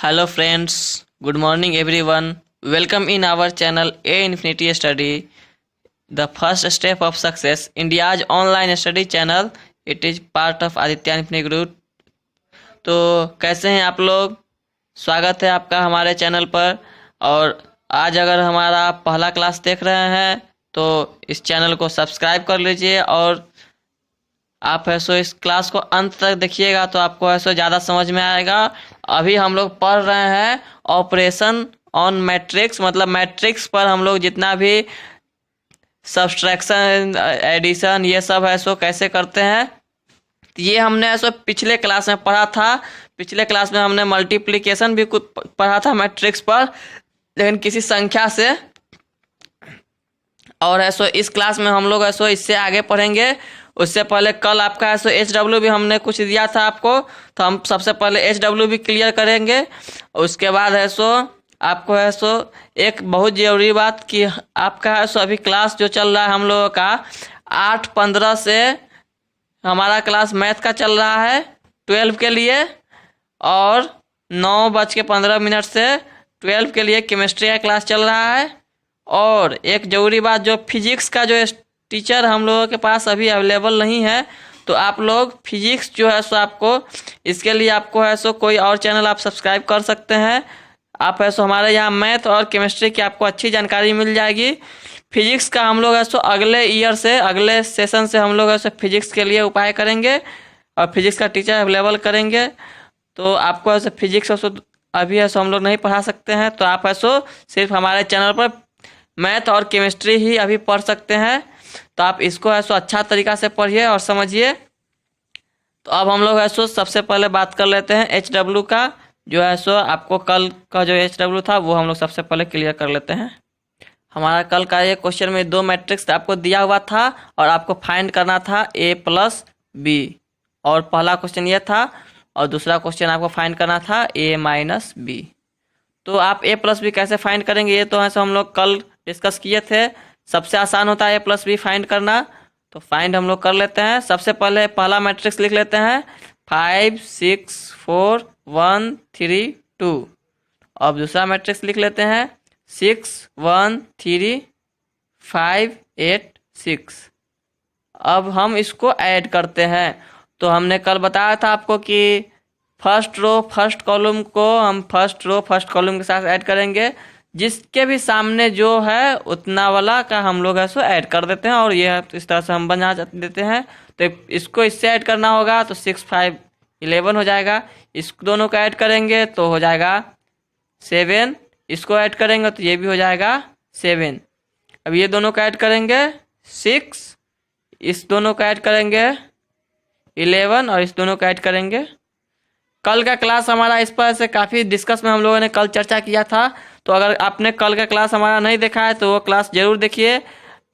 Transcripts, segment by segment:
Hello friends, good morning everyone. Welcome in our channel A Infinity Study, the first step of success, India's online study channel. It is part of Aditya Infinity Group. तो कैसे हैं आप लोग? स्वागत है आपका हमारे channel पर। और आज अगर हमारा पहला क्लास देख रहे हैं तो इस चैनल को सब्सक्राइब कर लीजिए और आप ऐसो इस क्लास को अंत तक देखिएगा तो आपको ऐसो ज़्यादा समझ में आएगा। अभी हम लोग पढ़ रहे हैं ऑपरेशन ऑन मैट्रिक्स, मतलब मैट्रिक्स पर हम लोग जितना भी सब्सट्रैक्शन, एडिशन, ये सब ऐसो कैसे करते हैं ये हमने ऐसो पिछले क्लास में पढ़ा था। पिछले क्लास में हमने मल्टीप्लिकेशन भी कुछ पढ़ा था मैट्रिक्स पर, लेकिन किसी संख्या से। और ऐसो इस क्लास में हम लोग ऐसो इससे आगे पढ़ेंगे। उससे पहले कल आपका ऐसो HW भी हमने कुछ दिया था आपको, तो हम सबसे पहले HW भी क्लियर करेंगे। उसके बाद ऐसो आपको ऐसो एक बहुत ज़रूरी बात कि आपका ऐसो अभी क्लास जो चल रहा है हम लोगों का 8:15 से हमारा क्लास मैथ का चल रहा है 12 के लिए, और 9:15 से 12 के लिए केमिस्ट्री का क्लास चल रहा है। और एक ज़रूरी बात, जो फिजिक्स का जो टीचर हम लोगों के पास अभी अवेलेबल नहीं है, तो आप लोग फिजिक्स जो है सो आपको इसके लिए आपको है सो कोई और चैनल आप सब्सक्राइब कर सकते हैं। आप है सो हमारे यहाँ मैथ और केमिस्ट्री की आपको अच्छी जानकारी मिल जाएगी। फिजिक्स का हम लोग है सो अगले ईयर से, अगले सेशन से हम लोग है सो फिजिक्स के लिए उपाय करेंगे और फिजिक्स का टीचर अवेलेबल करेंगे। तो आपको ऐसे फिजिक्स अभी ऐसा हम लोग नहीं पढ़ा सकते हैं, तो आप ऐसो सिर्फ हमारे चैनल पर मैथ और केमिस्ट्री ही अभी पढ़ सकते हैं। तो आप इसको ऐसो अच्छा तरीका से पढ़िए और समझिए। तो अब हम लोग ऐसो सबसे पहले बात कर लेते हैं HW का। जो है सो आपको कल का जो HW था वो हम लोग सबसे पहले क्लियर कर लेते हैं। हमारा कल का ये क्वेश्चन में दो मैट्रिक्स आपको दिया हुआ था और आपको फाइंड करना था A+B, और पहला क्वेश्चन ये था और दूसरा क्वेश्चन आपको फाइंड करना था A-B। तो आप A+B कैसे फाइंड करेंगे ये तो ऐसा हम लोग कल डिस्कस किए थे। सबसे आसान होता है A+B फाइंड करना, तो फाइंड हम लोग कर लेते हैं। सबसे पहले पहला मैट्रिक्स लिख लेते हैं 5 6 4 1 3 2। अब दूसरा मैट्रिक्स लिख लेते हैं 6 1 3 5 8 6। अब हम इसको ऐड करते हैं। तो हमने कल बताया था आपको कि फर्स्ट रो फर्स्ट कॉलम को हम फर्स्ट रो फर्स्ट कॉलम के साथ ऐड करेंगे। जिसके भी सामने जो है उतना वाला का हम लोग ऐसो ऐड कर देते हैं, और ये इस तरह से हम बना देते हैं। तो इसको इससे ऐड करना होगा तो 6 5 11 हो जाएगा। इस दोनों को ऐड करेंगे तो हो जाएगा 7। इसको ऐड करेंगे तो ये भी हो जाएगा 7। अब ये दोनों को ऐड करेंगे 6, इस दोनों को ऐड करेंगे 11, और इस दोनों को ऐड करेंगे। कल का क्लास हमारा इस पर से काफ़ी डिस्कस में हम लोगों ने कल चर्चा किया था। तो अगर आपने कल का क्लास हमारा नहीं देखा है तो वो क्लास ज़रूर देखिए।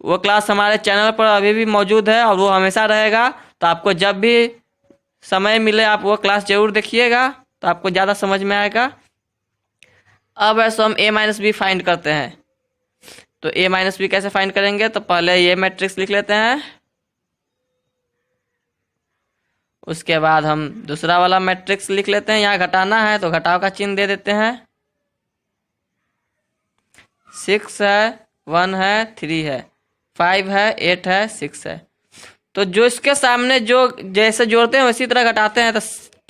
वो क्लास हमारे चैनल पर अभी भी मौजूद है और वो हमेशा रहेगा। तो आपको जब भी समय मिले आप वो क्लास ज़रूर देखिएगा, तो आपको ज़्यादा समझ में आएगा। अब ऐसे हम A-B फाइंड करते हैं। तो A-B कैसे फाइंड करेंगे, तो पहले ये मैट्रिक्स लिख लेते हैं। उसके बाद हम दूसरा वाला मैट्रिक्स लिख लेते हैं। यहाँ घटाना है तो घटाव का चिन्ह दे देते हैं। 6 है, 1 है, 3 है, 5 है, 8 है, 6 है। तो जो इसके सामने जो जैसे जोड़ते हैं उसी तरह घटाते हैं। तो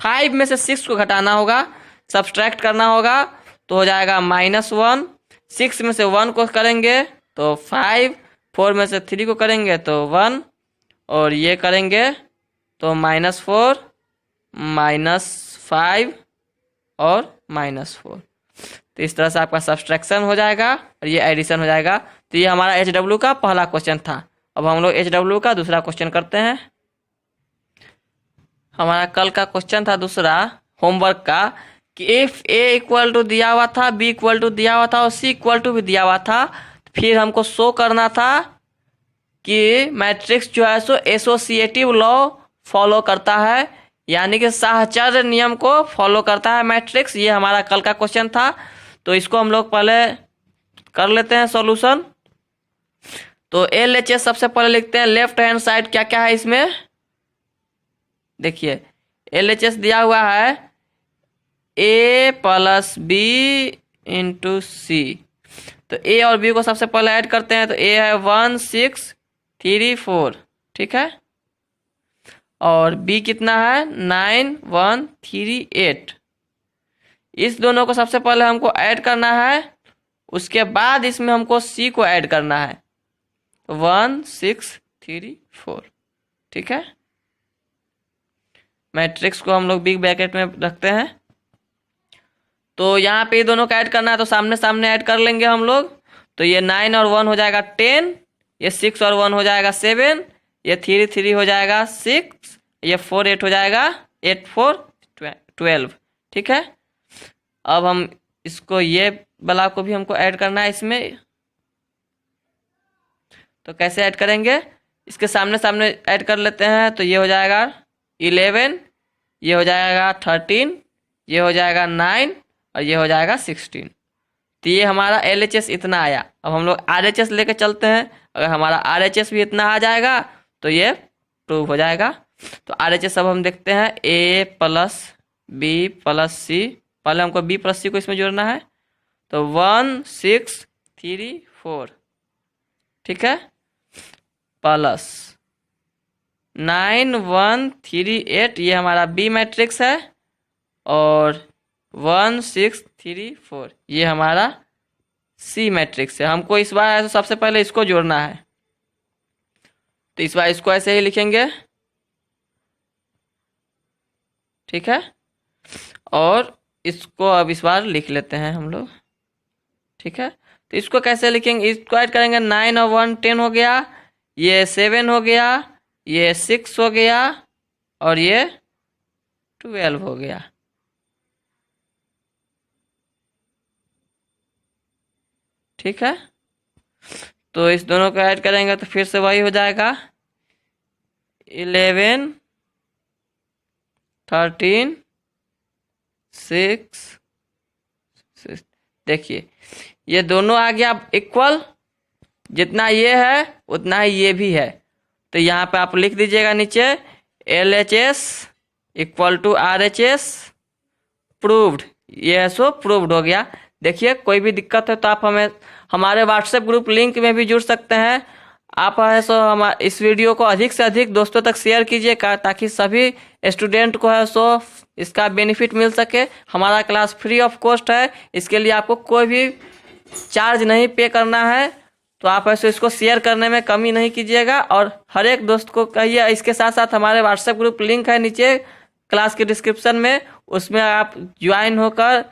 5 में से 6 को घटाना होगा, सब्सट्रैक्ट करना होगा, तो हो जाएगा -1। 6 में से 1 को करेंगे तो 5, 4 में से 3 को करेंगे तो 1, और ये करेंगे तो -4 -5 और -4। तो इस तरह से आपका सब्सट्रैक्शन हो जाएगा और ये एडिशन हो जाएगा। तो ये हमारा HW का पहला क्वेश्चन था। अब हम लोग HW का दूसरा क्वेश्चन करते हैं। हमारा कल का क्वेश्चन था दूसरा होमवर्क का कि इफ A दिया हुआ था, B दिया हुआ था और C भी दिया हुआ था, फिर हमको शो करना था कि मैट्रिक्स जो है सो एसोसिएटिव लॉ फॉलो करता है, यानी कि साहचर्य नियम को फॉलो करता है मैट्रिक्स। ये हमारा कल का क्वेश्चन था। तो इसको हम लोग पहले कर लेते हैं सॉल्यूशन। तो LHS सबसे पहले लिखते हैं। लेफ्ट हैंड साइड क्या क्या है इसमें देखिए। LHS दिया हुआ है ए प्लस बी इंटू सी। तो ए और बी को सबसे पहले ऐड करते हैं। तो ए है 1 6 3 4, ठीक है। और बी कितना है 9 1 3 8। इस दोनों को सबसे पहले हमको ऐड करना है, उसके बाद इसमें हमको सी को ऐड करना है। 1 6 3 4, ठीक है। मैट्रिक्स को हम लोग बिग ब्रैकेट में रखते हैं। तो यहाँ पे ये दोनों का ऐड करना है, तो सामने सामने ऐड कर लेंगे हम लोग। तो ये 9 और 1 हो जाएगा 10, ये 6 और 1 हो जाएगा 7, ये 3 3 हो जाएगा 6, ये 4 8 हो जाएगा 8 4 12, ठीक है। अब हम इसको ये वाला को भी हमको ऐड करना है इसमें। तो कैसे ऐड करेंगे, इसके सामने सामने ऐड कर लेते हैं। तो ये हो जाएगा 11, ये हो जाएगा 13, ये हो जाएगा 9 और ये हो जाएगा 16। तो ये हमारा LHS इतना आया। अब हम लोग RHS लेके चलते हैं। अगर हमारा RHS भी इतना आ जाएगा तो ये प्रूव हो जाएगा। तो RHS अब हम देखते हैं A plus B plus C। पहले हमको B प्लस C को इसमें जोड़ना है। तो 1 6 3 4, ठीक है, प्लस 9 1 3 8, ये हमारा B मैट्रिक्स है। और 1 6 3 4 ये हमारा C मैट्रिक्स है। हमको इस बार तो सबसे पहले इसको जोड़ना है। तो इस बार इसको ऐसे ही लिखेंगे, ठीक है। और इसको अब इस बार लिख लेते हैं हम लोग, ठीक है। तो इसको कैसे लिखेंगे, इसको ऐड करेंगे। 9 और 1 10 हो गया, ये 7 हो गया, ये 6 हो गया और ये 12 हो गया, ठीक है। तो इस दोनों को ऐड करेंगे तो फिर से वही हो जाएगा 11 13 6। देखिए ये दोनों आ गया इक्वल, जितना ये है उतना ही ये भी है। तो यहाँ पे आप लिख दीजिएगा नीचे LHS equal to RHS proved. ये सो प्रूव्ड हो गया। देखिए कोई भी दिक्कत है तो आप हमें हमारे व्हाट्सएप ग्रुप लिंक में भी जुड़ सकते हैं। आप है सो हमारे इस वीडियो को अधिक से अधिक दोस्तों तक शेयर कीजिए ताकि सभी स्टूडेंट को है सो इसका बेनिफिट मिल सके। हमारा क्लास फ्री ऑफ कॉस्ट है, इसके लिए आपको कोई भी चार्ज नहीं पे करना है। तो आप ऐसे इसको शेयर करने में कमी नहीं कीजिएगा और हर एक दोस्त को कहिए। इसके साथ साथ हमारे व्हाट्सएप ग्रुप लिंक है नीचे क्लास के डिस्क्रिप्शन में, उसमें आप ज्वाइन होकर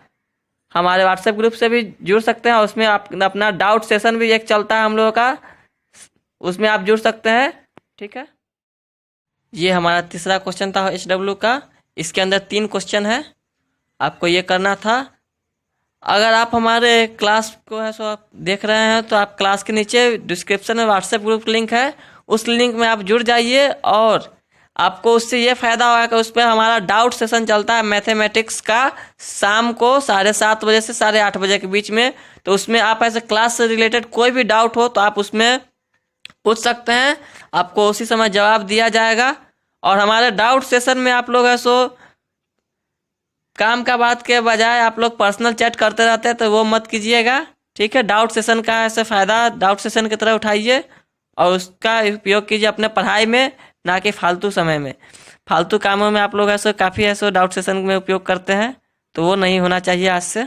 हमारे व्हाट्सएप ग्रुप से भी जुड़ सकते हैं। उसमें आप अपना डाउट सेशन भी एक चलता है हम लोगों का, उसमें आप जुड़ सकते हैं, ठीक है। ये हमारा तीसरा क्वेश्चन था HW का। इसके अंदर 3 क्वेश्चन है, आपको ये करना था। अगर आप हमारे क्लास को है सो आप देख रहे हैं तो आप क्लास के नीचे डिस्क्रिप्शन में व्हाट्सएप ग्रुप लिंक है, उस लिंक में आप जुड़ जाइए। और आपको उससे ये फ़ायदा होगा कि उस पर हमारा डाउट सेशन चलता है मैथमेटिक्स का, शाम को 7:30 बजे से 8:30 बजे के बीच में। तो उसमें आप ऐसे क्लास से रिलेटेड कोई भी डाउट हो तो आप उसमें पूछ सकते हैं, आपको उसी समय जवाब दिया जाएगा। और हमारे डाउट सेशन में आप लोग है सो काम का बात के बजाय आप लोग पर्सनल चैट करते रहते हैं, तो वो मत कीजिएगा, ठीक है। डाउट सेशन का ऐसे फ़ायदा डाउट सेशन की तरह उठाइए और उसका उपयोग कीजिए अपने पढ़ाई में, ना कि फालतू समय में। फालतू कामों में आप लोग ऐसे काफ़ी ऐसे डाउट सेशन में उपयोग करते हैं, तो वो नहीं होना चाहिए आज से,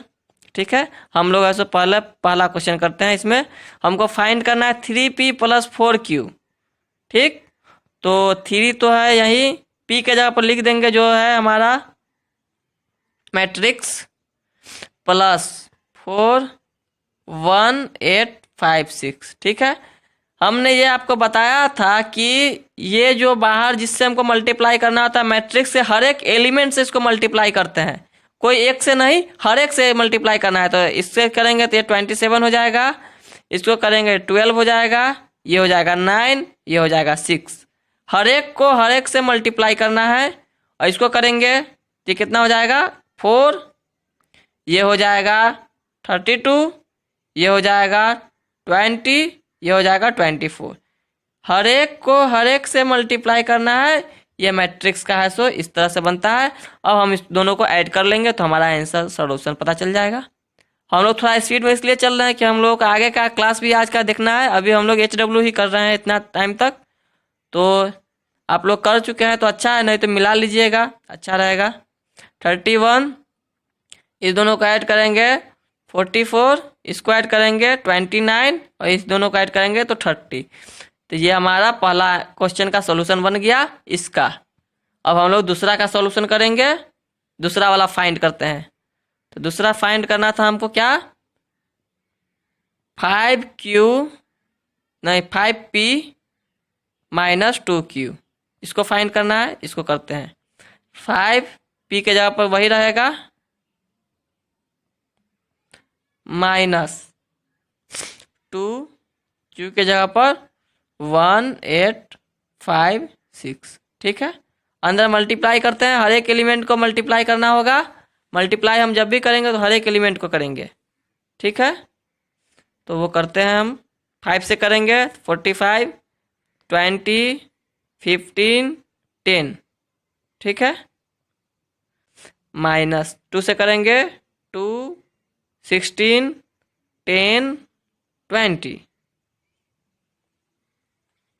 ठीक है। हम लोग ऐसे पहला क्वेश्चन करते हैं। इसमें हमको फाइंड करना है 3P + 4Q, ठीक। तो 3 तो है यहीं, P के जगह पर लिख देंगे जो है हमारा मैट्रिक्स प्लस 4 1 8 5 6, ठीक है। हमने ये आपको बताया था कि ये जो बाहर जिससे हमको मल्टीप्लाई करना होता है मैट्रिक्स से हर एक एलिमेंट से इसको मल्टीप्लाई करते हैं, कोई एक से नहीं, हर एक से मल्टीप्लाई करना है। तो इससे करेंगे तो ये 27 हो जाएगा, इसको करेंगे 12 हो जाएगा, ये हो जाएगा 9, ये हो जाएगा 6। हर एक को हर एक से मल्टीप्लाई करना है। और इसको करेंगे तो कितना हो जाएगा 4, ये हो जाएगा 32, ये हो जाएगा 20, ये हो जाएगा 24। हर एक को हर एक से मल्टीप्लाई करना है। ये मैट्रिक्स का है सो इस तरह से बनता है। अब हम इस दोनों को ऐड कर लेंगे तो हमारा आंसर सोल्यूशन पता चल जाएगा। हम लोग थोड़ा स्पीड में इसलिए चल रहे हैं कि हम लोग का आगे का क्लास भी आज का देखना है। अभी हम लोग HW ही कर रहे हैं इतना टाइम तक, तो आप लोग कर चुके हैं तो अच्छा है, नहीं तो मिला लीजिएगा, अच्छा रहेगा। 31 इस दोनों को ऐड करेंगे 44, इसको ऐड करेंगे 29 और इस दोनों को ऐड करेंगे तो 30। तो ये हमारा पहला क्वेश्चन का सॉल्यूशन बन गया इसका। अब हम लोग दूसरा का सॉल्यूशन करेंगे, दूसरा वाला फाइंड करते हैं। तो दूसरा फाइंड करना था हमको क्या, 5p माइनस 2q, इसको फाइंड करना है। इसको करते हैं, 5p के जगह पर वही रहेगा माइनस 2q के जगह पर 1856, ठीक है। अंदर मल्टीप्लाई करते हैं, हर एक एलिमेंट को मल्टीप्लाई करना होगा। मल्टीप्लाई हम जब भी करेंगे तो हर एक एलिमेंट को करेंगे, ठीक है। तो वो करते हैं हम, 5 से करेंगे 45, 20, 15, 10, ठीक है। माइनस 2 से करेंगे 2, 16, 10, 20,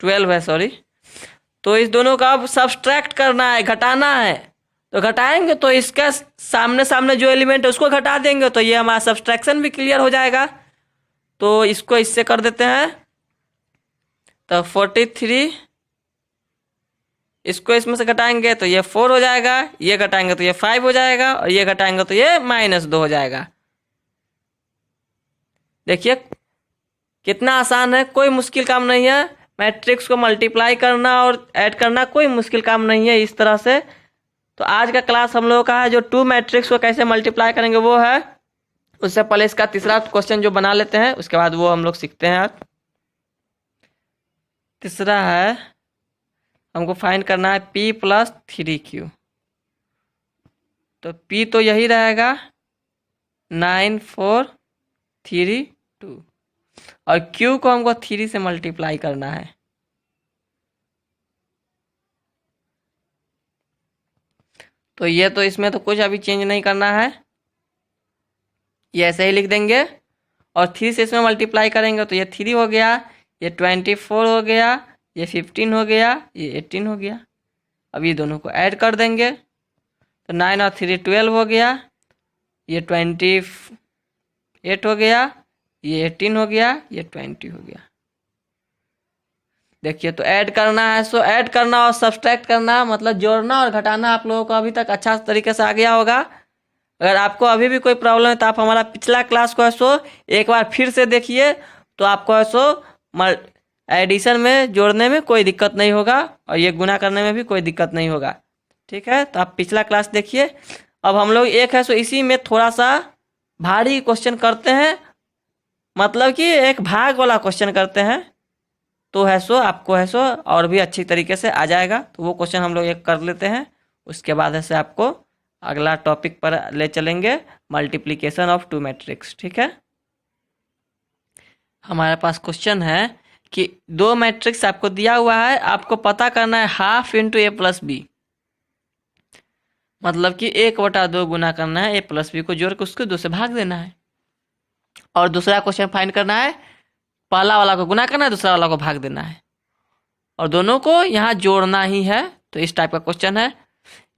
12 है, सॉरी। तो इस दोनों का अब सब्सट्रैक्ट करना है, घटाना है। तो घटाएंगे तो इसका सामने सामने जो एलिमेंट है उसको घटा देंगे, तो ये हमारा सब्सट्रैक्शन भी क्लियर हो जाएगा। तो इसको इससे कर देते हैं, तो 43, इसको इसमें से घटाएंगे तो ये 4 हो जाएगा, ये घटाएंगे तो ये 5 हो जाएगा, और ये घटाएंगे तो ये -2 हो जाएगा। देखिए कितना आसान है, कोई मुश्किल काम नहीं है। मैट्रिक्स को मल्टीप्लाई करना और ऐड करना कोई मुश्किल काम नहीं है इस तरह से। तो आज का क्लास हम लोगों का है जो 2 मैट्रिक्स को कैसे मल्टीप्लाई करेंगे वो है। उससे पहले इसका तीसरा क्वेश्चन जो बना लेते हैं, उसके बाद वो हम लोग सीखते हैं। तीसरा है, हमको फाइंड करना है p + 3q। तो p तो यही रहेगा 9, 4, 3, 2, और q को हमको 3 से मल्टीप्लाई करना है। तो ये तो इसमें तो कुछ अभी चेंज नहीं करना है, ये ऐसे ही लिख देंगे। और 3 से इसमें मल्टीप्लाई करेंगे तो ये 3 हो गया, ये 24 हो गया, ये 15 हो गया, ये 18 हो गया। अब ये दोनों को ऐड कर देंगे तो 9 और 3 12 हो गया, ये 28 हो गया, ये 18 हो गया, ये 20 हो गया। देखिए तो ऐड करना है, सो ऐड करना और सब्सट्रैक्ट करना मतलब जोड़ना और घटाना आप लोगों को अभी तक अच्छा तरीके से आ गया होगा। अगर आपको अभी भी कोई प्रॉब्लम है तो आप हमारा पिछला क्लास को है सो एक बार फिर से देखिए, तो आपको है सो एडिशन में जोड़ने में कोई दिक्कत नहीं होगा और ये गुना करने में भी कोई दिक्कत नहीं होगा, ठीक है। तो आप पिछला क्लास देखिए। अब हम लोग एक है सो इसी में थोड़ा सा भारी क्वेश्चन करते हैं, मतलब कि एक भाग वाला क्वेश्चन करते हैं, तो है सो आपको है सो और भी अच्छी तरीके से आ जाएगा। तो वो क्वेश्चन हम लोग एक कर लेते हैं, उसके बाद ऐसे आपको अगला टॉपिक पर ले चलेंगे, मल्टीप्लिकेशन ऑफ 2 मैट्रिक्स, ठीक है। हमारे पास क्वेश्चन है कि 2 मैट्रिक्स आपको दिया हुआ है, आपको पता करना है 1/2 × a + b, मतलब कि 1/2 गुना करना है a + b को जोड़ के उसको 2 से भाग देना है। और दूसरा क्वेश्चन फाइंड करना है, पहला वाला को गुना करना है, दूसरा वाला को भाग देना है, और दोनों को यहाँ जोड़ना ही है। तो इस टाइप का क्वेश्चन है।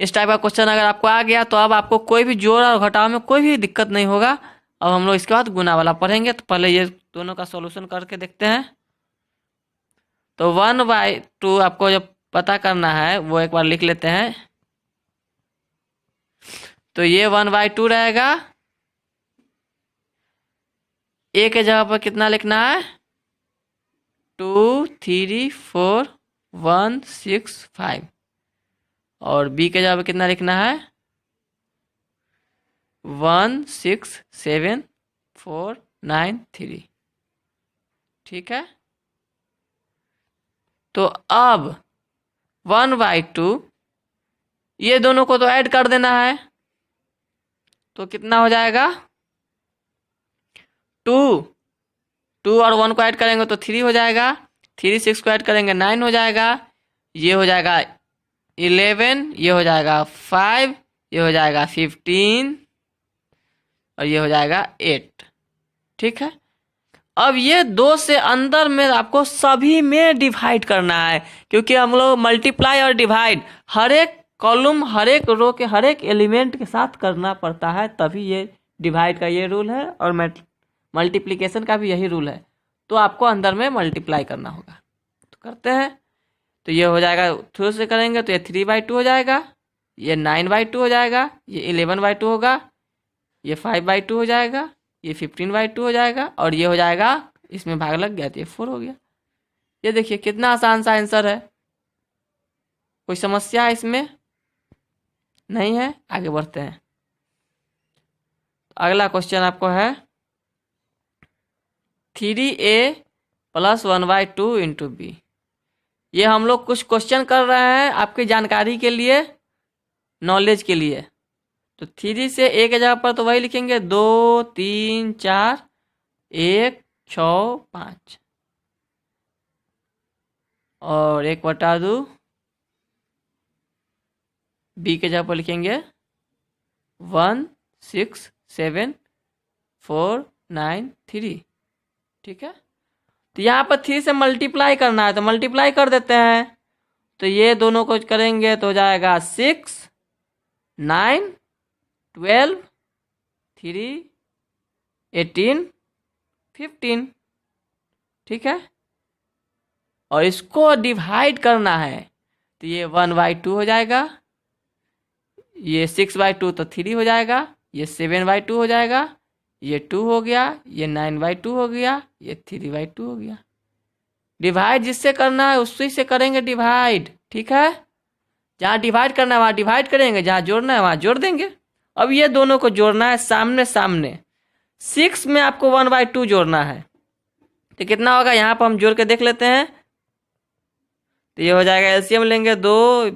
इस टाइप का क्वेश्चन अगर आपको आ गया तो अब आपको कोई भी जोड़ और घटाव में कोई भी दिक्कत नहीं होगा। अब हम लोग इसके बाद गुना वाला पढ़ेंगे, तो पहले ये दोनों का सॉल्यूशन करके देखते हैं। तो 1/2 आपको जब पता करना है वो एक बार लिख लेते हैं। तो ये 1/2 रहेगा, a के जगह पर कितना लिखना है 2, 3, 4, 1, 6, 5, और b के जगह पर कितना लिखना है 1, 6, 7, 4, 9, 3, ठीक है। तो अब 1/2 ये दोनों को तो ऐड कर देना है, तो कितना हो जाएगा 2 और 1 को ऐड करेंगे तो 3 हो जाएगा, 3 6 को ऐड करेंगे 9 हो जाएगा, ये हो जाएगा 11, ये हो जाएगा 5, ये हो जाएगा 15 और ये हो जाएगा 8। ठीक है, अब ये 2 से अंदर में आपको सभी में डिवाइड करना है, क्योंकि हम लोग मल्टीप्लाई और डिवाइड हर एक कॉलम हर एक रो के हर एक एलिमेंट के साथ करना पड़ता है, तभी ये डिवाइड का ये रूल है और मल्टीप्लिकेशन का भी यही रूल है। तो आपको अंदर में मल्टीप्लाई करना होगा, तो करते हैं। तो ये हो जाएगा, थ्रू से करेंगे तो ये 3/2 हो जाएगा, ये 9/2 हो जाएगा, ये 11/2 होगा, ये 5/2 हो जाएगा, ये 15/2 हो जाएगा और ये हो जाएगा, इसमें भाग लग गया तो ये 4 हो गया। ये देखिए कितना आसान सा आंसर है, कोई समस्या इसमें नहीं है। आगे बढ़ते हैं। अगला क्वेश्चन आपको है 3a + 1/2 × b। ये हम लोग कुछ क्वेश्चन कर रहे हैं आपकी जानकारी के लिए, नॉलेज के लिए। तो 3 से a के जगह पर तो वही लिखेंगे 2 3 4 1 6 5 और 1/2। b के जगह पर लिखेंगे 1 6 7 4 9 3। ठीक है, तो यहाँ पर 3 से मल्टीप्लाई करना है तो मल्टीप्लाई कर देते हैं। तो ये दोनों को करेंगे तो हो जाएगा 6 9 12 3 18 15। ठीक है, और इसको डिवाइड करना है तो ये 1/2 हो जाएगा, ये 6/2 तो 3 हो जाएगा, ये 7/2 हो जाएगा, ये 2 हो गया, ये 9/2 हो गया, ये 3/2 हो गया। डिवाइड जिससे करना है उसी से करेंगे डिवाइड। ठीक है, जहाँ डिवाइड करना है वहाँ डिवाइड करेंगे, जहाँ जोड़ना है वहाँ जोड़ देंगे। अब ये दोनों को जोड़ना है सामने सामने। 6 में आपको 1/2 जोड़ना है तो कितना होगा, यहाँ पर हम जोड़ के देख लेते हैं। तो ये हो जाएगा, एलसीएम लेंगे 2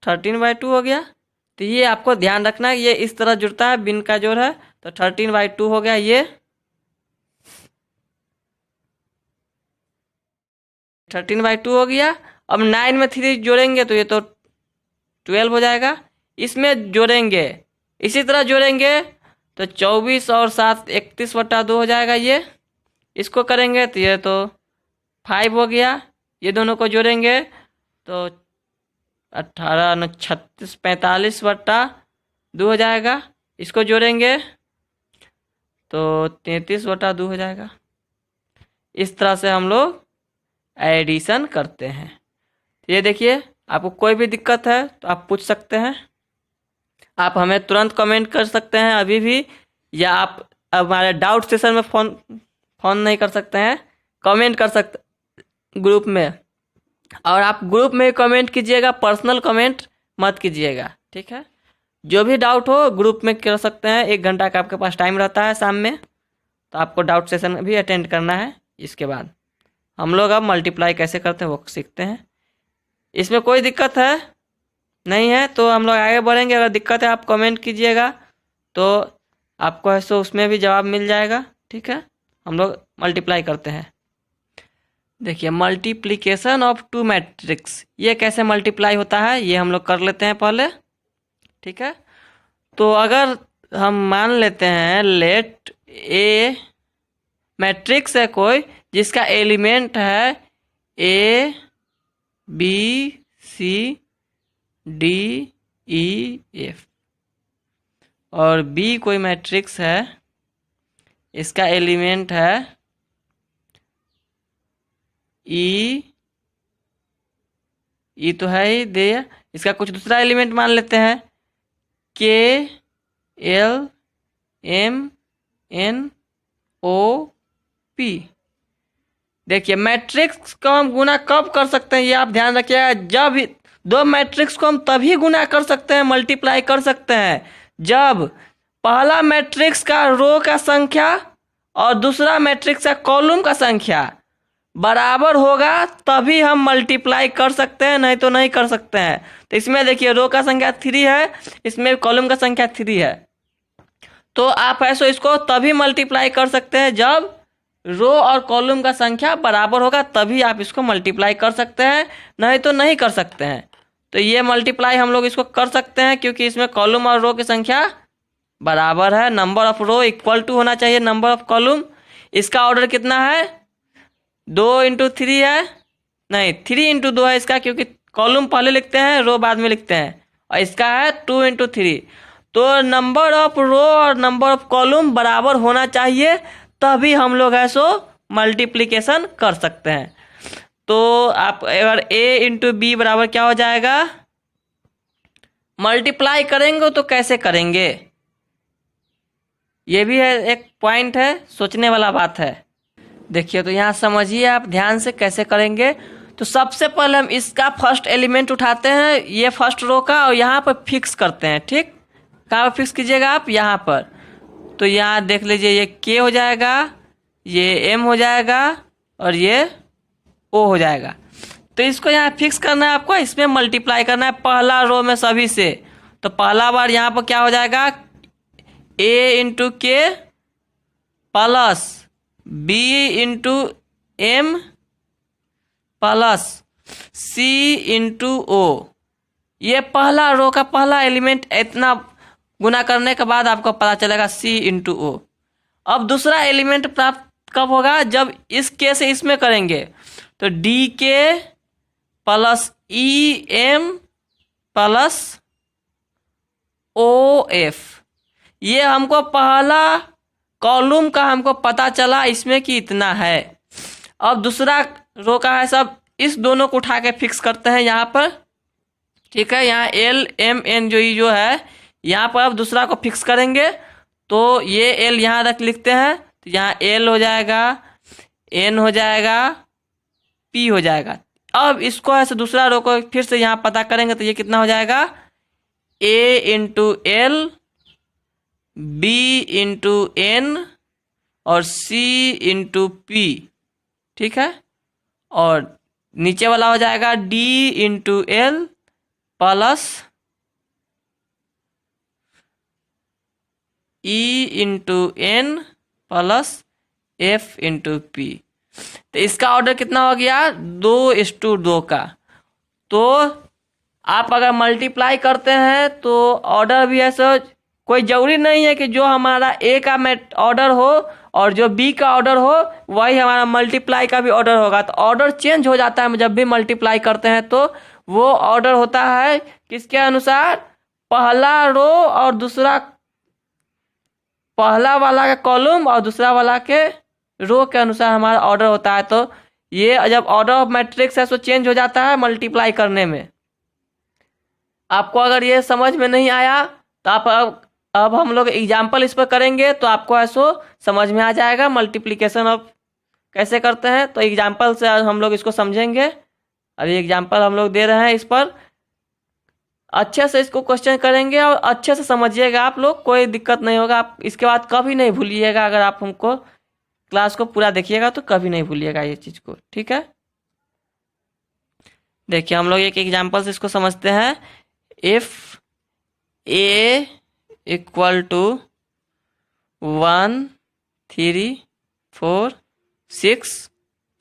13/2 हो गया। तो ये आपको ध्यान रखना है, ये इस तरह जुड़ता है, बिन का जोड़ है। तो 13/2 हो गया, ये 13/2 हो गया। अब 9 में 3 जोड़ेंगे तो ये तो 12 हो जाएगा। इसमें जोड़ेंगे, इसी तरह जोड़ेंगे तो 24 और 7 31/2 हो जाएगा। ये इसको करेंगे तो ये तो 5 हो गया। ये दोनों को जोड़ेंगे तो 18 9 36 45/2 हो जाएगा। इसको जोड़ेंगे तो 33/2 हो जाएगा। इस तरह से हम लोग एडिशन करते हैं। ये देखिए, आपको कोई भी दिक्कत है तो आप पूछ सकते हैं, आप हमें तुरंत कमेंट कर सकते हैं अभी भी, या आप हमारे डाउट सेशन में फ़ोन नहीं कर सकते हैं, कमेंट कर सकते ग्रुप में। और आप ग्रुप में कमेंट कीजिएगा, पर्सनल कमेंट मत कीजिएगा। ठीक है, जो भी डाउट हो ग्रुप में कर सकते हैं। 1 घंटा का आपके पास टाइम रहता है शाम में, तो आपको डाउट सेशन भी अटेंड करना है। इसके बाद हम लोग अब मल्टीप्लाई कैसे करते हैं वो सीखते हैं। इसमें कोई दिक्कत है नहीं है तो हम लोग आगे बढ़ेंगे। अगर दिक्कत है आप कमेंट कीजिएगा तो आपको है सो उसमें भी जवाब मिल जाएगा। ठीक है, हम लोग मल्टीप्लाई करते हैं। देखिए, मल्टीप्लिकेशन ऑफ 2 मैट्रिक्स, ये कैसे मल्टीप्लाई होता है ये हम लोग कर लेते हैं पहले। ठीक है, तो अगर हम मान लेते हैं लेट ए मैट्रिक्स है कोई जिसका एलिमेंट है A B C D E F, और B कोई मैट्रिक्स है इसका एलिमेंट है E तो है ही दे, इसका कुछ दूसरा एलिमेंट मान लेते हैं K L M N O P। देखिए, मैट्रिक्स को हम गुना कब कर सकते हैं ये आप ध्यान रखिएगा। जब 2 मैट्रिक्स को हम तभी गुना कर सकते हैं, मल्टीप्लाई कर सकते हैं, जब पहला मैट्रिक्स का रो का संख्या और दूसरा मैट्रिक्स का कॉलम का संख्या बराबर होगा, तभी हम मल्टीप्लाई कर सकते हैं, नहीं तो नहीं कर सकते हैं। तो इसमें देखिए, रो का संख्या 3 है, इसमें कॉलम का संख्या 3 है, तो आप ऐसो इसको तभी मल्टीप्लाई कर सकते हैं जब रो और कॉलम का संख्या बराबर होगा तभी आप इसको मल्टीप्लाई कर सकते हैं, नहीं तो नहीं कर सकते हैं। तो ये मल्टीप्लाई हम लोग इसको कर सकते हैं क्योंकि इसमें कॉलम और रो की संख्या बराबर है। Number of row equal to होना चाहिए नंबर ऑफ कॉलम। इसका ऑर्डर कितना है? 2 × 3 है, नहीं 3 × 2 है इसका, क्योंकि कॉलम पहले लिखते हैं रो बाद में लिखते हैं। और इसका है 2 × 3। तो नंबर ऑफ रो और नंबर ऑफ कॉलम बराबर होना चाहिए तभी हम लोग ऐसो मल्टीप्लिकेशन कर सकते हैं। तो आप अगर a × b बराबर क्या हो जाएगा? मल्टीप्लाई करेंगे तो कैसे करेंगे, ये भी है एक पॉइंट है, सोचने वाला बात है। देखिए तो यहाँ समझिए आप ध्यान से कैसे करेंगे। तो सबसे पहले हम इसका फर्स्ट एलिमेंट उठाते हैं, ये फर्स्ट रो का, और यहाँ पर फिक्स करते हैं। ठीक, कहाँ पर फिक्स कीजिएगा आप? यहाँ पर। तो यहाँ देख लीजिए ये k हो जाएगा, ये m हो जाएगा और ये o हो जाएगा। तो इसको यहाँ फिक्स करना है आपको, इसमें मल्टीप्लाई करना है पहला रो में सभी से। तो पहला बार यहाँ पर क्या हो जाएगा? a × k plus b × m plus c × o। ये पहला रो का पहला एलिमेंट, इतना गुना करने के बाद आपको पता चलेगा c × o। अब दूसरा एलिमेंट प्राप्त कब होगा? जब इस के से इसमें करेंगे। तो dk plus em plus of। ये हमको पहला कॉलम का हमको पता चला इसमें कि इतना है। अब दूसरा रो का है सब, इस दोनों को उठा के फिक्स करते हैं यहाँ पर। ठीक है, यहाँ l m n जो है यहाँ पर अब दूसरा को फिक्स करेंगे। तो ये l यहाँ रख लिखते हैं, तो यहाँ l हो जाएगा, n हो जाएगा, p हो जाएगा। अब इसको ऐसे दूसरा रो को फिर से यहाँ पता करेंगे तो ये कितना हो जाएगा? a × l b × n और c × p। ठीक है, और नीचे वाला हो जाएगा d × l plus e × n plus f × p। तो इसका ऑर्डर कितना हो गया? 2:2 का। तो आप अगर मल्टीप्लाई करते हैं तो ऑर्डर भी ऐसा, कोई जरूरी नहीं है कि जो हमारा a का ऑर्डर हो और जो b का ऑर्डर हो वही हमारा मल्टीप्लाई का भी ऑर्डर होगा। तो ऑर्डर चेंज हो जाता है जब भी मल्टीप्लाई करते हैं। तो वो ऑर्डर होता है किसके अनुसार? पहला रो और दूसरा, पहला वाला का कॉलम और दूसरा वाला के रो के अनुसार हमारा ऑर्डर होता है। तो ये जब ऑर्डर ऑफ मैट्रिक्स है तो चेंज हो जाता है मल्टीप्लाई करने में। आपको अगर ये समझ में नहीं आया तो आप अब हम लोग एग्जाम्पल इस पर करेंगे तो आपको ऐसो समझ में आ जाएगा मल्टीप्लिकेशन ऑफ कैसे करते हैं। तो एग्जाम्पल से हम लोग इसको समझेंगे। अभी एग्जाम्पल हम लोग दे रहे हैं, इस पर अच्छे से इसको क्वेश्चन करेंगे और अच्छे से समझिएगा आप लोग, कोई दिक्कत नहीं होगा। आप इसके बाद कभी नहीं भूलिएगा, अगर आप हमको क्लास को पूरा देखिएगा तो कभी नहीं भूलिएगा ये चीज़ को। ठीक है, देखिए हम लोग एक एग्जाम्पल से इसको समझते हैं। If a = 1 3 4 6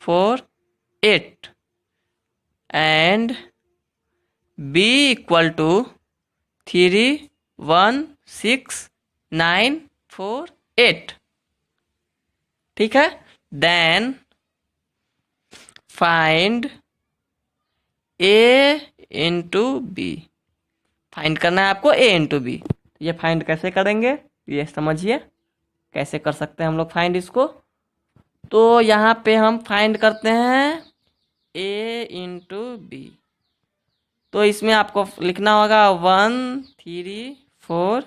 4 8 and b = 3 1 6 9 4 8। ठीक है, then find a × b। Find करना है आपको a × b। ये फाइंड कैसे करेंगे ये समझिए, कैसे कर सकते हैं हम लोग फाइंड इसको। तो यहाँ पे हम फाइंड करते हैं a × b। तो इसमें आपको लिखना होगा 1 3 4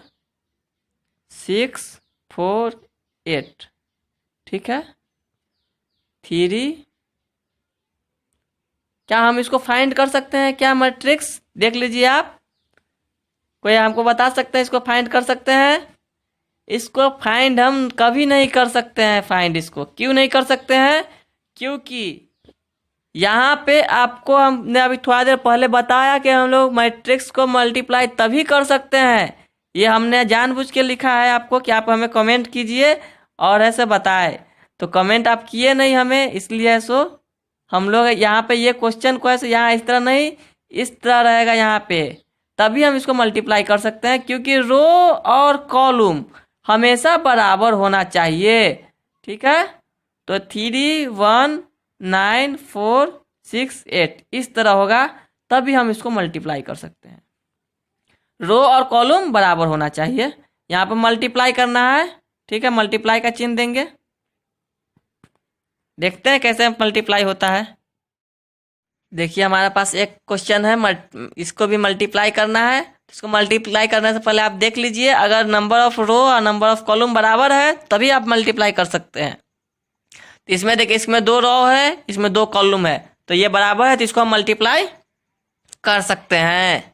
6 4 8। ठीक है, 3। क्या हम इसको फाइंड कर सकते हैं क्या मैट्रिक्स? देख लीजिए आप, कोई हमको बता सकते हैं इसको फाइंड कर सकते हैं? इसको फाइंड हम कभी नहीं कर सकते हैं। फाइंड इसको क्यों नहीं कर सकते हैं? क्योंकि यहाँ पे आपको हमने अभी थोड़ा देर पहले बताया कि हम लोग मैट्रिक्स को मल्टीप्लाई तभी कर सकते हैं। ये हमने जानबूझ के लिखा है आपको कि आप हमें कमेंट कीजिए और ऐसे बताएं। तो कमेंट आप किए नहीं हमें, इसलिए ऐसो हम लोग यहाँ पे ये क्वेश्चन को ऐसे यहाँ इस तरह नहीं, इस तरह रहेगा यहाँ पे, तभी हम इसको मल्टीप्लाई कर सकते हैं, क्योंकि रो और कॉलम हमेशा बराबर होना चाहिए। ठीक है, तो 3 1 9 4 6 8 इस तरह होगा, तभी हम इसको मल्टीप्लाई कर सकते हैं। रो और कॉलम बराबर होना चाहिए, यहाँ पे मल्टीप्लाई करना है। ठीक है, मल्टीप्लाई का चिन्ह देंगे, देखते हैं कैसे मल्टीप्लाई होता है। देखिए हमारे पास एक क्वेश्चन है, इसको भी मल्टीप्लाई करना है। इसको मल्टीप्लाई करने से पहले आप देख लीजिए, अगर नंबर ऑफ रो और नंबर ऑफ कॉलम बराबर है तभी आप मल्टीप्लाई कर सकते हैं। तो इसमें देखिए, इसमें 2 रो है, इसमें 2 कॉलम है, तो ये बराबर है, तो इसको हम मल्टीप्लाई कर सकते हैं।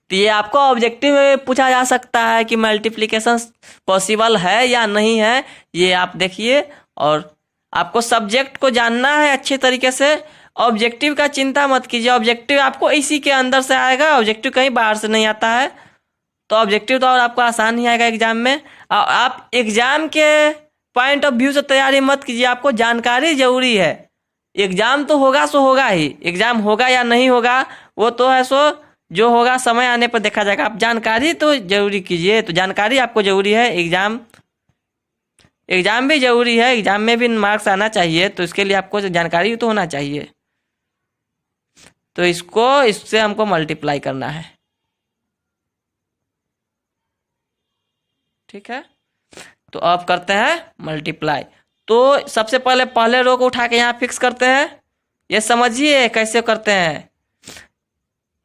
तो ये आपको ऑब्जेक्टिव में पूछा जा सकता है कि मल्टीप्लिकेशन पॉसिबल है या नहीं है, ये आप देखिए। और आपको सब्जेक्ट को जानना है अच्छे तरीके से। ऑब्जेक्टिव का चिंता मत कीजिए, ऑब्जेक्टिव आपको इसी के अंदर से आएगा, ऑब्जेक्टिव कहीं बाहर से नहीं आता है। तो ऑब्जेक्टिव तो और आपको आसान ही आएगा एग्जाम में। और आप एग्जाम के पॉइंट ऑफ व्यू से तैयारी मत कीजिए, आपको जानकारी जरूरी है। एग्जाम तो होगा सो होगा ही, एग्जाम होगा या नहीं होगा वो तो है सो जो होगा समय आने पर देखा जाएगा। आप जानकारी तो जरूरी कीजिए, तो जानकारी आपको जरूरी है। एग्जाम भी जरूरी है, एग्जाम में भी मार्क्स आना चाहिए, तो इसके लिए आपको जानकारी तो होना चाहिए। तो इससे हमको मल्टीप्लाई करना है। ठीक है, तो अब करते हैं मल्टीप्लाई। तो सबसे पहले रो को उठा के यहाँ फिक्स करते हैं, ये समझिए कैसे करते हैं।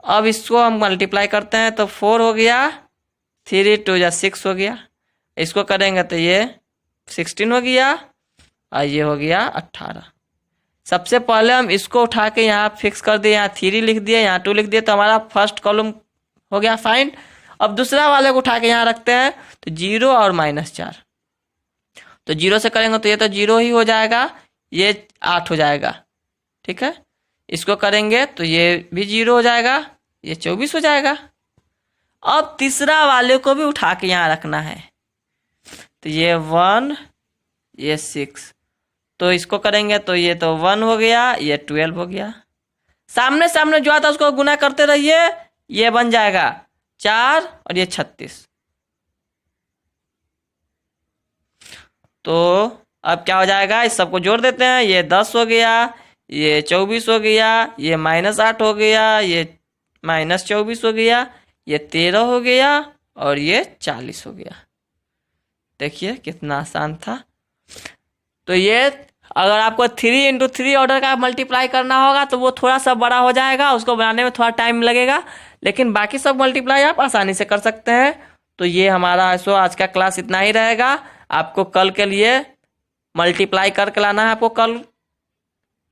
अब इसको हम मल्टीप्लाई करते हैं, तो 4 हो गया, 3 2 6 हो गया। इसको करेंगे तो ये 16 हो गया, और ये हो गया 18। सबसे पहले हम इसको उठा के यहाँ फिक्स कर दिए, यहाँ 3 लिख दिए, यहाँ 2 लिख दिए, तो हमारा फर्स्ट कॉलम हो गया फाइंड। अब दूसरा वाले को उठा के यहाँ रखते हैं, तो 0 और -4। तो 0 से करेंगे तो ये तो 0 ही हो जाएगा, ये 8 हो जाएगा। ठीक है, इसको करेंगे तो ये भी 0 हो जाएगा, ये 24 हो जाएगा। अब तीसरा वाले को भी उठा के यहाँ रखना है, तो ये 1, ये 6। तो इसको करेंगे तो ये तो 1 हो गया, ये 12 हो गया। सामने सामने जो आता है उसको गुना करते रहिए, ये बन जाएगा 4 और ये 36। तो अब क्या हो जाएगा, इस सबको जोड़ देते हैं, ये 10 हो गया, ये 24 हो गया, ये -8 हो गया, ये -24 हो गया, ये 13 हो गया, और ये 40 हो गया। देखिए कितना आसान था। तो ये अगर आपको 3 × 3 ऑर्डर का मल्टीप्लाई करना होगा तो वो थोड़ा सा बड़ा हो जाएगा, उसको बनाने में थोड़ा टाइम लगेगा, लेकिन बाकी सब मल्टीप्लाई आप आसानी से कर सकते हैं। तो ये हमारा आज का क्लास इतना ही रहेगा। आपको कल के लिए मल्टीप्लाई करके लाना है। आपको कल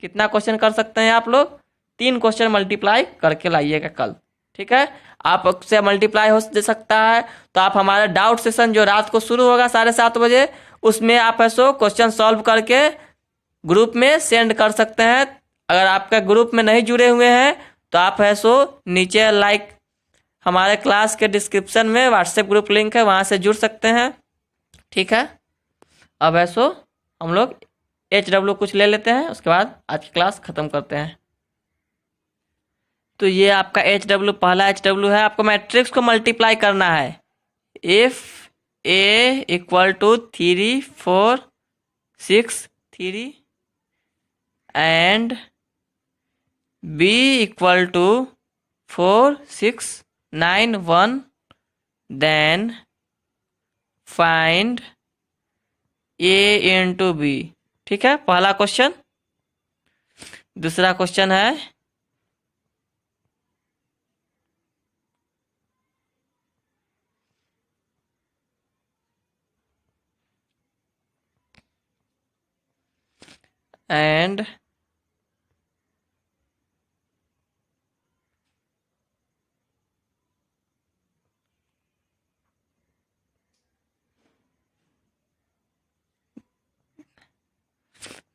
कितना क्वेश्चन कर सकते हैं आप लोग, 3 क्वेश्चन मल्टीप्लाई करके लाइएगा कल। ठीक है, आपसे मल्टीप्लाई हो सकता है तो आप हमारा डाउट सेशन जो रात को शुरू होगा 7:30 बजे, उसमें आप ऐसो क्वेश्चन सॉल्व करके ग्रुप में सेंड कर सकते हैं। अगर आपका ग्रुप में नहीं जुड़े हुए हैं तो आप ऐसो नीचे हमारे क्लास के डिस्क्रिप्शन में व्हाट्सएप ग्रुप लिंक है, वहाँ से जुड़ सकते हैं। ठीक है, अब ऐसो हम लोग HW कुछ ले लेते हैं, उसके बाद आज की क्लास ख़त्म करते हैं। तो ये आपका HW पहला HW है, आपको मैट्रिक्स को मल्टीप्लाई करना है। If A = 3 4 6 3 and B = 4 6 9 1, then find A into B। ठीक है, पहला क्वेश्चन। दूसरा क्वेश्चन है and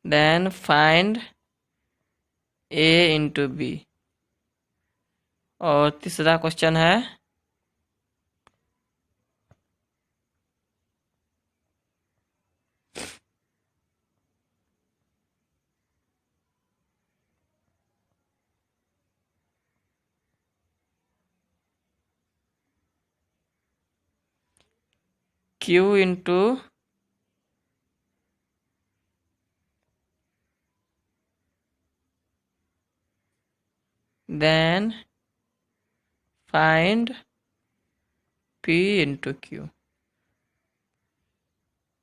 then find A into B। और तीसरा क्वेश्चन है Q into then find P into Q.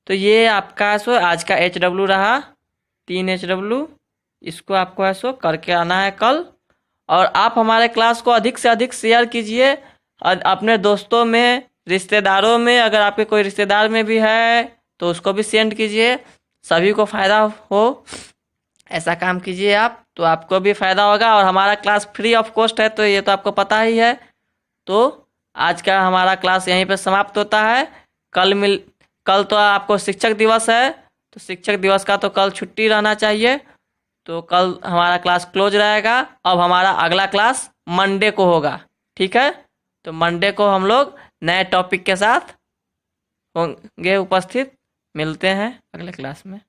तो ये आपका सो आज का HW रहा 3 HW। इसको आपको ऐसो करके आना है कल। और आप हमारे क्लास को अधिक से अधिक शेयर कीजिए अपने दोस्तों में, रिश्तेदारों में। अगर आपके कोई रिश्तेदार में भी है तो उसको भी सेंड कीजिए, सभी को फ़ायदा हो। ऐसा काम कीजिए आप, तो आपको भी फ़ायदा होगा। और हमारा क्लास फ्री ऑफ कॉस्ट है, तो ये तो आपको पता ही है। तो आज का हमारा क्लास यहीं पे समाप्त होता है। कल तो आपको शिक्षक दिवस है, तो शिक्षक दिवस का तो कल छुट्टी रहना चाहिए। तो कल हमारा क्लास क्लोज रहेगा। अब हमारा अगला क्लास मंडे को होगा, ठीक है। तो मंडे को हम लोग नए टॉपिक के साथ होंगे उपस्थित। मिलते हैं अगले क्लास में।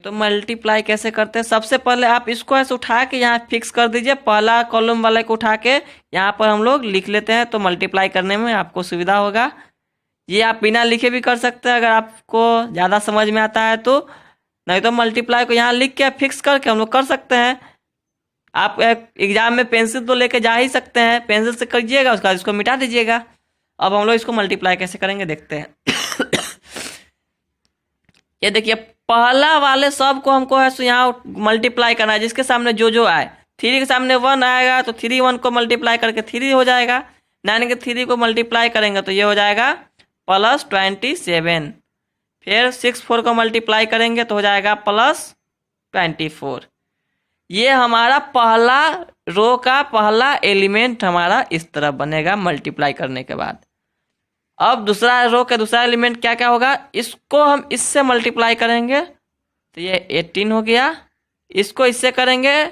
तो मल्टीप्लाई कैसे करते हैं, सबसे पहले आप इसको ऐसे उठा के यहाँ फिक्स कर दीजिए। पहला कॉलम वाले को उठा के यहाँ पर हम लोग लिख लेते हैं, तो मल्टीप्लाई करने में आपको सुविधा होगा। ये आप बिना लिखे भी कर सकते हैं अगर आपको ज़्यादा समझ में आता है तो। नहीं तो मल्टीप्लाई को यहाँ लिख के फिक्स करके हम लोग कर सकते हैं। आप एग्जाम में पेंसिल तो लेके जा ही सकते हैं, पेंसिल से करिएगा, उसका इसको मिटा दीजिएगा। अब हम लोग इसको मल्टीप्लाई कैसे करेंगे देखते हैं। ये देखिए, पहला वाले सब को हमको है सो यहाँ मल्टीप्लाई करना है, जिसके सामने जो आए। 3 के सामने 1 आएगा तो 3 1 को मल्टीप्लाई करके 3 हो जाएगा। 9 के 3 को मल्टीप्लाई करेंगे तो ये हो जाएगा +27। फिर 6 4 को मल्टीप्लाई करेंगे तो हो जाएगा +24। ये हमारा पहला रो का पहला एलिमेंट हमारा इस तरह बनेगा मल्टीप्लाई करने के बाद। अब दूसरा रो का दूसरा एलिमेंट क्या क्या होगा, इसको हम इससे मल्टीप्लाई करेंगे तो ये 18 हो गया। इसको इससे करेंगे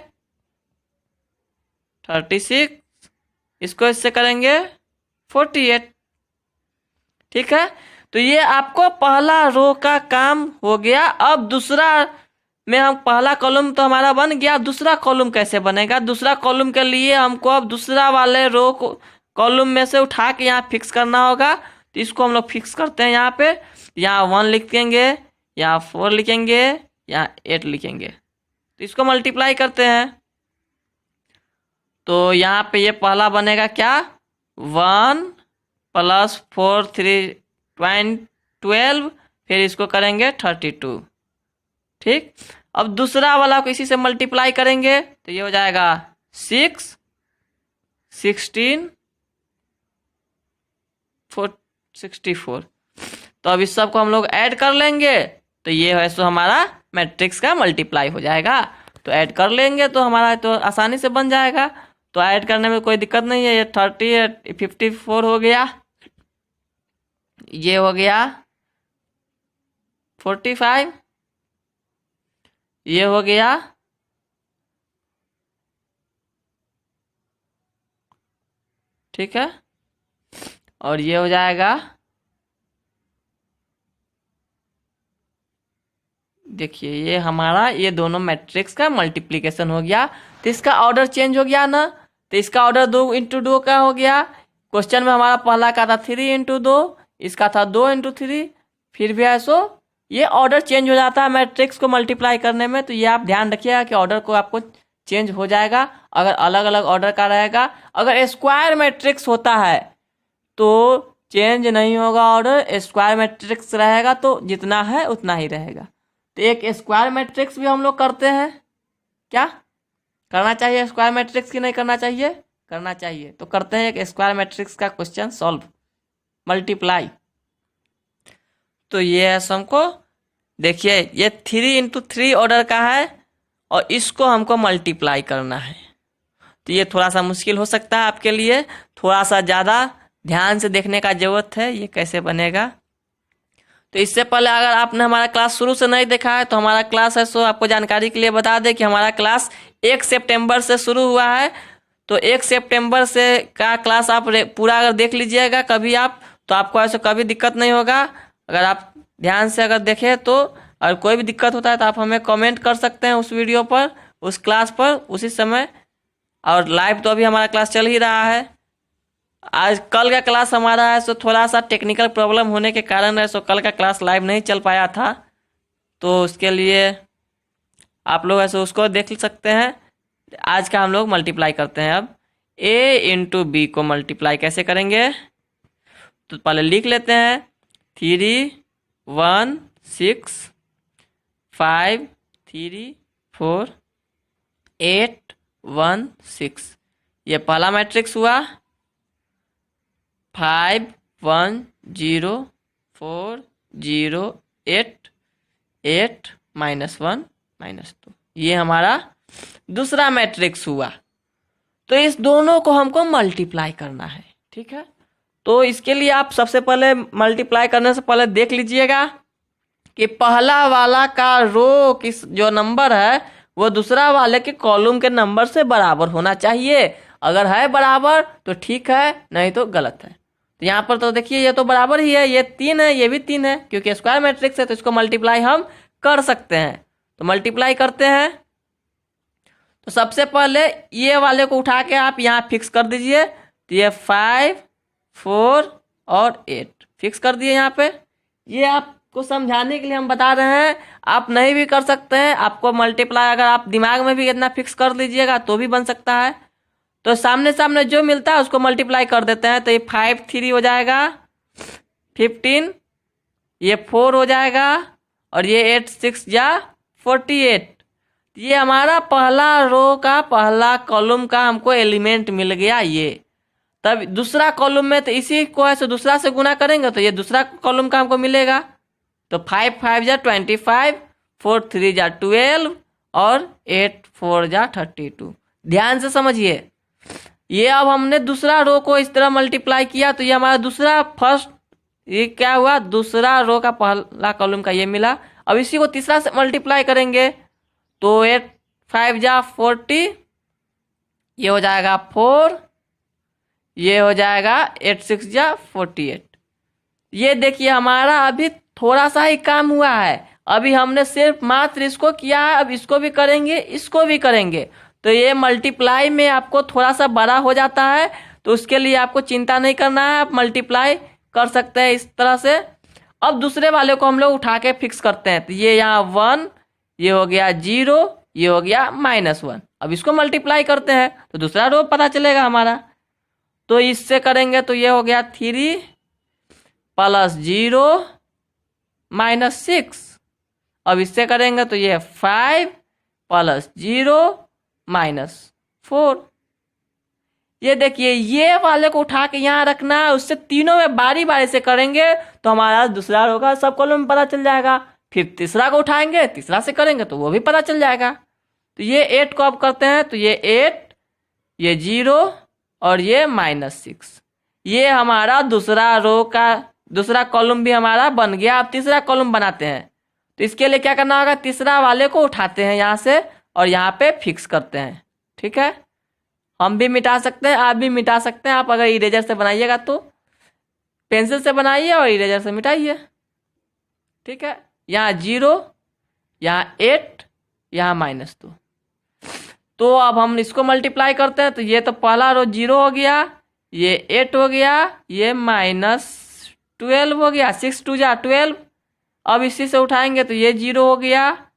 36, इसको इससे करेंगे 48, ठीक है। तो ये आपको पहला रो का काम हो गया। अब दूसरा में हम पहला कॉलम तो हमारा बन गया, दूसरा कॉलम कैसे बनेगा। दूसरा कॉलम के लिए हमको अब दूसरा वाले रो को कॉलम में से उठा के यहाँ फिक्स करना होगा। तो इसको हम लोग फिक्स करते हैं यहाँ पे। यहाँ 1 लिखेंगे, यहाँ 4 लिखेंगे, यहाँ 8 लिखेंगे। तो इसको मल्टीप्लाई करते हैं। तो यहाँ पे ये पहला बनेगा क्या, 1 + 4 3 12। फिर इसको करेंगे 32, ठीक। अब दूसरा वाला को इसी से मल्टीप्लाई करेंगे तो ये हो जाएगा 6 16 64। तो अब इस सब को हम लोग ऐड कर लेंगे तो ये है सो हमारा मैट्रिक्स का मल्टीप्लाई हो जाएगा। तो ऐड कर लेंगे तो हमारा तो आसानी से बन जाएगा। तो ऐड करने में कोई दिक्कत नहीं है। ये 30 54 हो गया, ये हो गया 45, ये हो गया ठीक है, और ये हो जाएगा, देखिए ये हमारा ये दोनों मैट्रिक्स का मल्टीप्लिकेशन हो गया। तो इसका ऑर्डर चेंज हो गया ना। तो इसका ऑर्डर 2 × 2 का हो गया। क्वेश्चन में हमारा पहला का था 3 × 2, इसका था 2 × 3। फिर भी ऐसो ये ऑर्डर चेंज हो जाता है मैट्रिक्स को मल्टीप्लाई करने में। तो ये आप ध्यान रखिएगा कि ऑर्डर को आपको चेंज हो जाएगा अगर अलग अलग ऑर्डर का रहेगा। अगर स्क्वायर मैट्रिक्स होता है तो चेंज नहीं होगा ऑर्डर। स्क्वायर मैट्रिक्स रहेगा तो जितना है उतना ही रहेगा। तो एक स्क्वायर मैट्रिक्स भी हम लोग करते हैं। क्या करना चाहिए, स्क्वायर मैट्रिक्स की नहीं करना चाहिए, करना चाहिए। तो करते हैं एक स्क्वायर मैट्रिक्स का क्वेश्चन सॉल्व, मल्टीप्लाई। तो ये है हमको, देखिए ये 3 × 3 ऑर्डर का है और इसको हमको मल्टीप्लाई करना है। तो ये थोड़ा सा मुश्किल हो सकता है आपके लिए, थोड़ा सा ज़्यादा ध्यान से देखने का ज़रूरत है ये कैसे बनेगा। तो इससे पहले अगर आपने हमारा क्लास शुरू से नहीं देखा है तो हमारा क्लास है सो आपको जानकारी के लिए बता दें कि हमारा क्लास 1 सितंबर से शुरू हुआ है। तो 1 सितंबर से का क्लास आप पूरा अगर देख लीजिएगा कभी आप, तो आपको ऐसे कभी दिक्कत नहीं होगा। अगर आप ध्यान से अगर देखें तो, और कोई भी दिक्कत होता है तो आप हमें कमेंट कर सकते हैं उस वीडियो पर, उस क्लास पर उसी समय। और लाइव तो अभी हमारा क्लास चल ही रहा है। आज कल का क्लास हमारा है सो थोड़ा सा टेक्निकल प्रॉब्लम होने के कारण है सो कल का क्लास लाइव नहीं चल पाया था, तो उसके लिए आप लोग ऐसे उसको देख सकते हैं। आज का हम लोग मल्टीप्लाई करते हैं। अब a इंटू बी को मल्टीप्लाई कैसे करेंगे, तो पहले लिख लेते हैं 3 1 6 5 3 4 8 1 6। ये पहला मैट्रिक्स हुआ। 5 1 0 4 0 8 8 -1 -2, ये हमारा दूसरा मैट्रिक्स हुआ। तो इस दोनों को हमको मल्टीप्लाई करना है, ठीक है। तो इसके लिए आप सबसे पहले मल्टीप्लाई करने से पहले देख लीजिएगा कि पहला वाला का रो किस जो नंबर है वो दूसरा वाले के कॉलम के नंबर से बराबर होना चाहिए। अगर है बराबर तो ठीक है, नहीं तो गलत है। तो यहाँ पर तो देखिए ये तो बराबर ही है, ये 3 है, ये भी 3 है, क्योंकि स्क्वायर मैट्रिक्स है तो इसको मल्टीप्लाई हम कर सकते हैं। तो मल्टीप्लाई करते हैं। तो सबसे पहले ये वाले को उठा के आप यहाँ फिक्स कर दीजिए। तो ये 5 4 और 8 फिक्स कर दिए यहाँ पे। ये आपको समझाने के लिए हम बता रहे हैं, आप नहीं भी कर सकते हैं। आपको मल्टीप्लाई अगर आप दिमाग में भी इतना फिक्स कर लीजिएगा तो भी बन सकता है। तो सामने सामने जो मिलता है उसको मल्टीप्लाई कर देते हैं। तो ये 5 3 हो जाएगा 15, ये 4 हो जाएगा और ये 8 6 जा 48। ये हमारा पहला रो का पहला कॉलम का हमको एलिमेंट मिल गया ये। तब दूसरा कॉलम में तो इसी को ऐसे दूसरा से गुना करेंगे तो ये दूसरा कॉलम का हमको मिलेगा। तो 5 5 जा 25, 4 3 जा 12 और 8 4 जा 32। ध्यान से समझिए, ये अब हमने दूसरा रो को इस तरह मल्टीप्लाई किया तो ये हमारा दूसरा फर्स्ट, ये क्या हुआ, दूसरा रो का पहला कॉलम का ये मिला। अब इसी को तीसरा से मल्टीप्लाई करेंगे तो 8 5 जा 40, ये हो जाएगा 4, ये हो जाएगा 8 6 जा 48। ये देखिए हमारा अभी थोड़ा सा ही काम हुआ है। अभी हमने सिर्फ मात्र इसको किया है, अब इसको भी करेंगे, इसको भी करेंगे। तो ये मल्टीप्लाई में आपको थोड़ा सा बड़ा हो जाता है, तो उसके लिए आपको चिंता नहीं करना है, आप मल्टीप्लाई कर सकते हैं इस तरह से। अब दूसरे वाले को हम लोग उठा के फिक्स करते हैं। तो ये यहाँ 1, ये हो गया 0, ये हो गया -1। अब इसको मल्टीप्लाई करते हैं तो दूसरा रो पता चलेगा हमारा। तो इससे करेंगे तो ये हो गया 3 + 0 -6। अब इससे करेंगे तो ये 5 + 0 -4। ये देखिए ये वाले को उठा के यहाँ रखना है, उससे तीनों में बारी बारी से करेंगे तो हमारा दूसरा रो का सब कॉलम में पता चल जाएगा। फिर तीसरा को उठाएंगे, तीसरा से करेंगे तो वो भी पता चल जाएगा। तो ये 8 को अब करते हैं तो ये 8, ये 0 और ये -6। ये हमारा दूसरा रो का दूसरा कॉलम भी हमारा बन गया। अब तीसरा कॉलम बनाते हैं। तो इसके लिए क्या करना होगा, तीसरा वाले को उठाते हैं यहाँ से और यहाँ पे फिक्स करते हैं, ठीक है। हम भी मिटा सकते हैं, आप भी मिटा सकते हैं। आप अगर इरेजर से बनाइएगा तो पेंसिल से बनाइए और इरेजर से मिटाइए, ठीक है। यहाँ 0, यहाँ 8, यहाँ -2। तो अब हम इसको मल्टीप्लाई करते हैं। तो ये तो पहला रो 0 हो गया, ये 8 हो गया, ये -12 हो गया, 6 2 जा 12। अब इसी से उठाएंगे तो ये 0 हो गया,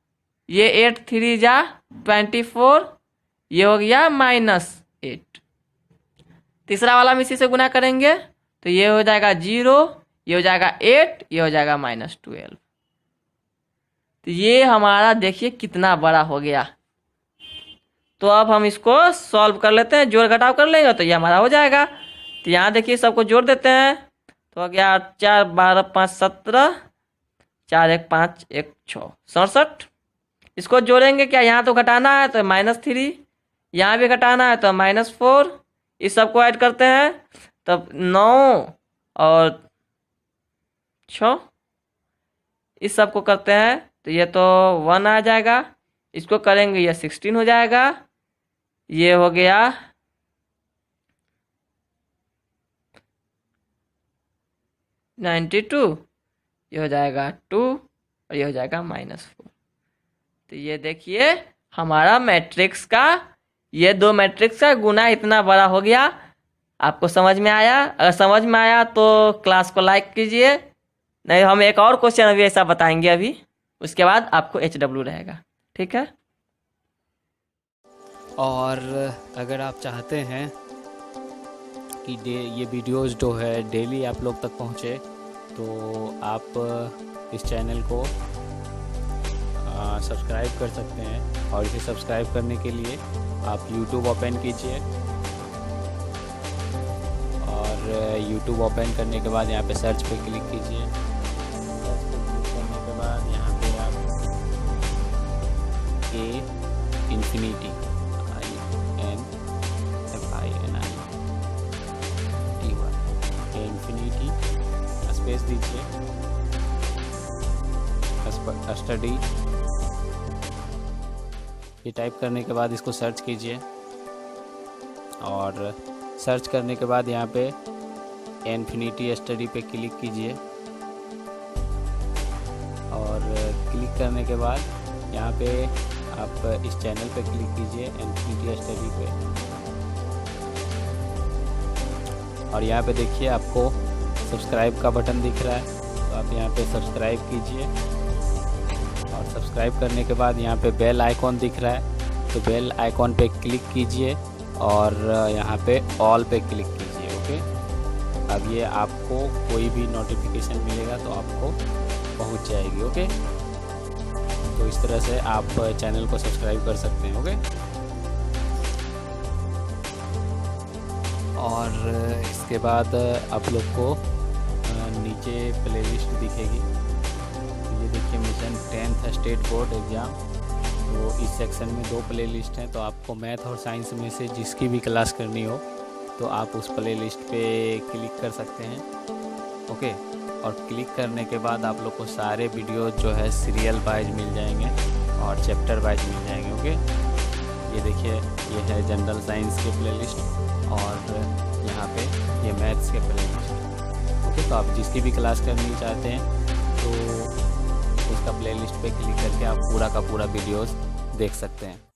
ये 8 3 जा 24, ये हो गया -8। तीसरा वाला हम इसी से गुना करेंगे तो ये हो जाएगा 0, ये हो जाएगा 8, ये हो जाएगा -12। तो ये हमारा देखिए कितना बड़ा हो गया। तो अब हम इसको सॉल्व कर लेते हैं, जोड़ घटाव कर लेंगे तो ये हमारा हो जाएगा। तो यहाँ देखिए सबको जोड़ देते हैं। तो हो गया 4 12 5 17, 4 1 5 1 6 67। इसको जोड़ेंगे क्या, यहाँ तो घटाना है तो -3, यहाँ भी घटाना है तो -4। इस सबको ऐड करते हैं तब 9 और 6, इस सबको करते हैं तो ये तो 1 आ जाएगा। इसको करेंगे ये 16 हो जाएगा, ये हो गया 92, ये हो जाएगा 2 और ये हो जाएगा -4। तो ये देखिए हमारा मैट्रिक्स का, ये दो मैट्रिक्स का गुना इतना बड़ा हो गया। आपको समझ में आया? अगर समझ में आया तो क्लास को लाइक कीजिए। नहीं, हम एक और क्वेश्चन अभी ऐसा बताएंगे अभी, उसके बाद आपको HW रहेगा। ठीक है। और अगर आप चाहते हैं कि ये वीडियोस जो है डेली आप लोग तक पहुँचे, तो आप इस चैनल को सब्सक्राइब कर सकते हैं। और इसे सब्सक्राइब करने के लिए आप YouTube ओपन कीजिए, और YouTube ओपन करने के बाद यहाँ पे सर्च पे क्लिक कीजिए। सर्च पे क्लिक करने के बाद यहाँ पे आप इन्फिनिटी इन्फिनिटी स्पेस दीजिए, स्टडी ये टाइप करने के बाद इसको सर्च कीजिए। और सर्च करने के बाद यहाँ पे इन्फिनिटी स्टडी पे क्लिक कीजिए, और क्लिक करने के बाद यहाँ पे आप इस चैनल पे क्लिक कीजिए, इन्फिनिटी स्टडी पे। और यहाँ पे देखिए आपको सब्सक्राइब का बटन दिख रहा है, तो आप यहाँ पे सब्सक्राइब कीजिए। और सब्सक्राइब करने के बाद यहाँ पे बेल आइकॉन दिख रहा है, तो बेल आइकॉन पे क्लिक कीजिए और यहाँ पे ऑल पे क्लिक कीजिए। ओके, अब ये आपको कोई भी नोटिफिकेशन मिलेगा तो आपको पहुँच जाएगी। ओके, तो इस तरह से आप चैनल को सब्सक्राइब कर सकते हैं। ओके, और इसके बाद आप लोग को नीचे प्लेलिस्ट दिखेगी। ये देखिए, mission 10th state board exam. तो इस सेक्शन में 2 प्लेलिस्ट हैं, तो आपको मैथ और साइंस में से जिसकी भी क्लास करनी हो तो आप उस प्लेलिस्ट पे क्लिक कर सकते हैं। ओके, और क्लिक करने के बाद आप लोग को सारे वीडियो जो है सीरियल वाइज मिल जाएंगे और चैप्टर वाइज मिल जाएंगे। ओके, ये देखिए, ये है जनरल साइंस के प्लेलिस्ट और यहाँ पे ये मैथ्स के प्लेलिस्ट। ओके, तो आप जिसकी भी क्लास करनी चाहते हैं तो उसका प्लेलिस्ट पे क्लिक करके आप पूरा का पूरा वीडियोस देख सकते हैं।